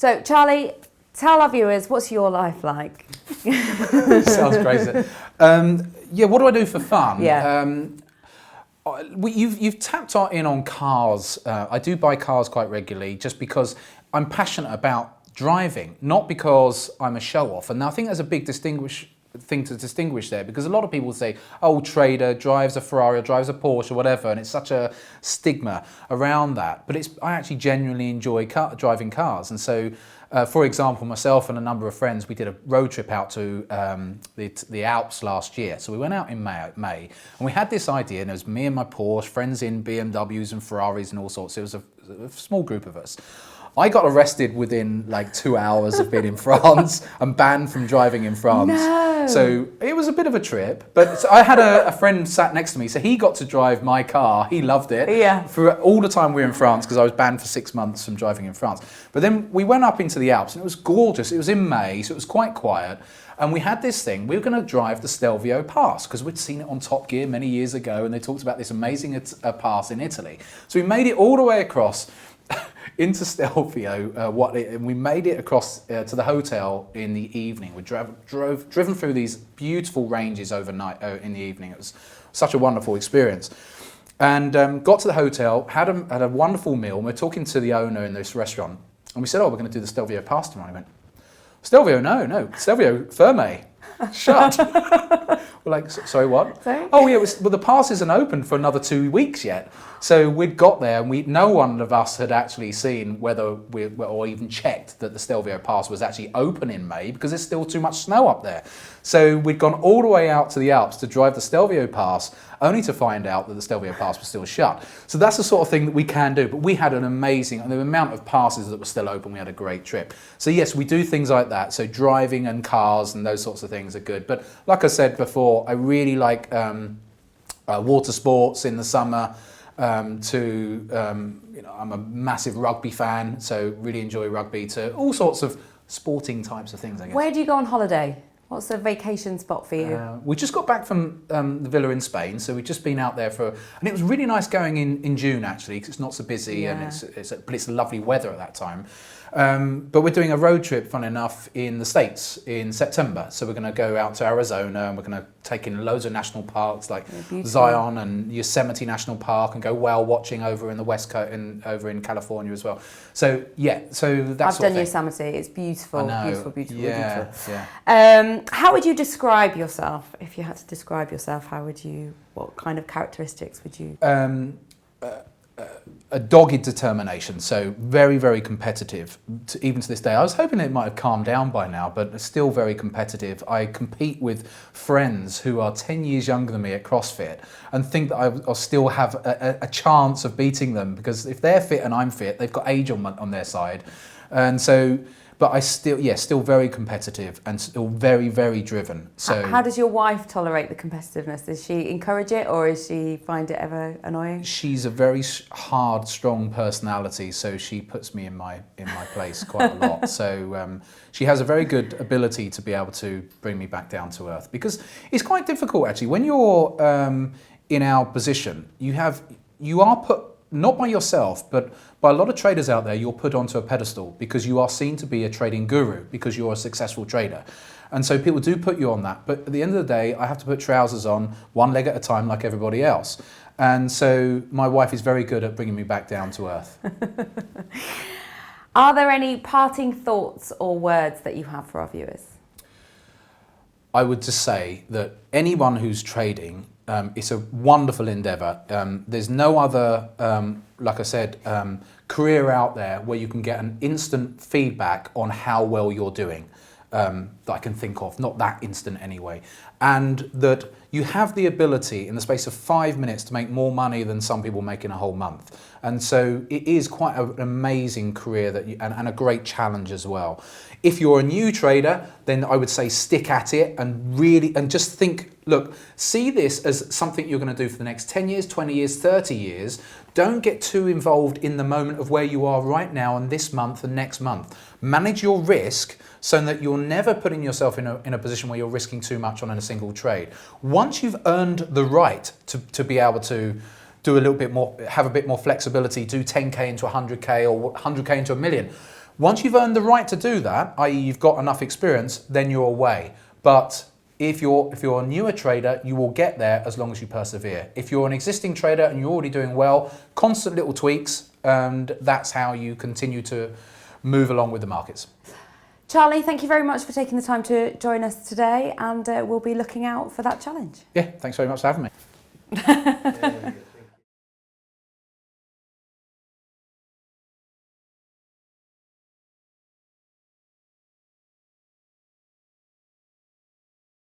So, Charlie, tell our viewers, what's your life like? Sounds crazy. What do I do for fun? Yeah. You've tapped in on cars. I do buy cars quite regularly just because I'm passionate about driving, not because I'm a show-off. And I think there's a big thing to distinguish there, because a lot of people say, oh, trader drives a Ferrari or drives a Porsche or whatever, and it's such a stigma around that. But I actually genuinely enjoy driving cars. And so, for example, myself and a number of friends, we did a road trip out to the Alps last year. So we went out in May, and we had this idea, and it was me and my Porsche, friends in BMWs and Ferraris and all sorts. It was a small group of us. I got arrested within like 2 hours of being in France and banned from driving in France. No. So it was a bit of a trip, but I had a friend sat next to me, so he got to drive my car. He loved it. Yeah. For all the time we were in France, because I was banned for 6 months from driving in France. But then we went up into the Alps, and it was gorgeous. It was in May, so it was quite quiet. And we had this thing, we were going to drive the Stelvio Pass, because we'd seen it on Top Gear many years ago, and they talked about this amazing pass in Italy. So we made it all the way across into Stelvio, and we made it across to the hotel in the evening. We driven through these beautiful ranges overnight in the evening. It was such a wonderful experience. And got to the hotel, had a wonderful meal, and we're talking to the owner in this restaurant, and we said, oh, we're going to do the Stelvio Pass tomorrow. He went, Stelvio, no, Stelvio Ferme, shut. We're like, sorry, what? Sorry? Oh yeah, the pass isn't open for another 2 weeks yet. So we'd got there, and no one of us had actually seen or even checked that the Stelvio Pass was actually open in May, because there's still too much snow up there. So we'd gone all the way out to the Alps to drive the Stelvio Pass, only to find out that the Stelvio Pass was still shut. So that's the sort of thing that we can do. But we had the amount of passes that were still open, we had a great trip. So yes, we do things like that. So driving and cars and those sorts of things are good. But like I said before, I really like water sports in the summer. I'm a massive rugby fan, so really enjoy rugby, to all sorts of sporting types of things, I guess. Where do you go on holiday? What's a vacation spot for you? We just got back from the villa in Spain, so we've just been out there and it was really nice going in June actually, because it's not so busy. Yeah. And it's lovely weather at that time. But we're doing a road trip, fun enough, in the States in September. So we're going to go out to Arizona, and we're going to take in loads of national parks like Zion and Yosemite National Park, and go whale watching over in the West Coast and over in California as well. So yeah, so that's. I've done Yosemite. It's beautiful, beautiful. Yeah. How would you describe yourself? If you had to describe yourself, what kind of characteristics would you? A dogged determination, so very, very competitive, even to this day. I was hoping it might have calmed down by now, but still very competitive. I compete with friends who are 10 years younger than me at CrossFit, and think that I'll still have a chance of beating them, because if they're fit and I'm fit, they've got age on their side. And so, but I still very competitive and still very, very driven. So how does your wife tolerate the competitiveness? Does she encourage it, or does she find it ever annoying? She's a very hard, strong personality, so she puts me in my place quite a lot. So she has a very good ability to be able to bring me back down to earth, because it's quite difficult actually when you're in our position. You are put, not by yourself, but by a lot of traders out there, you're put onto a pedestal because you are seen to be a trading guru, because you're a successful trader. And so people do put you on that. But at the end of the day, I have to put trousers on one leg at a time like everybody else. And so my wife is very good at bringing me back down to earth. Are there any parting thoughts or words that you have for our viewers? I would just say that anyone who's trading, it's a wonderful endeavour. There's no other, like I said, career out there where you can get an instant feedback on how well you're doing, that I can think of, not that instant anyway. And that you have the ability in the space of 5 minutes to make more money than some people make in a whole month. And so it is quite an amazing career and a great challenge as well. If you're a new trader, then I would say stick at it and just think, look, see this as something you're going to do for the next 10 years, 20 years, 30 years. Don't get too involved in the moment of where you are right now and this month and next month. Manage your risk so that you're never putting yourself in a position where you're risking too much on a single trade. Once you've earned the right to be able to do a little bit more, have a bit more flexibility, do 10K into 100K or 100K into $1 million, Once you've earned the right to do that, i.e. you've got enough experience, then you're away. But if you're a newer trader, you will get there as long as you persevere. If you're an existing trader and you're already doing well, constant little tweaks, and that's how you continue to move along with the markets. Charlie, thank you very much for taking the time to join us today, and we'll be looking out for that challenge. Yeah, thanks very much for having me.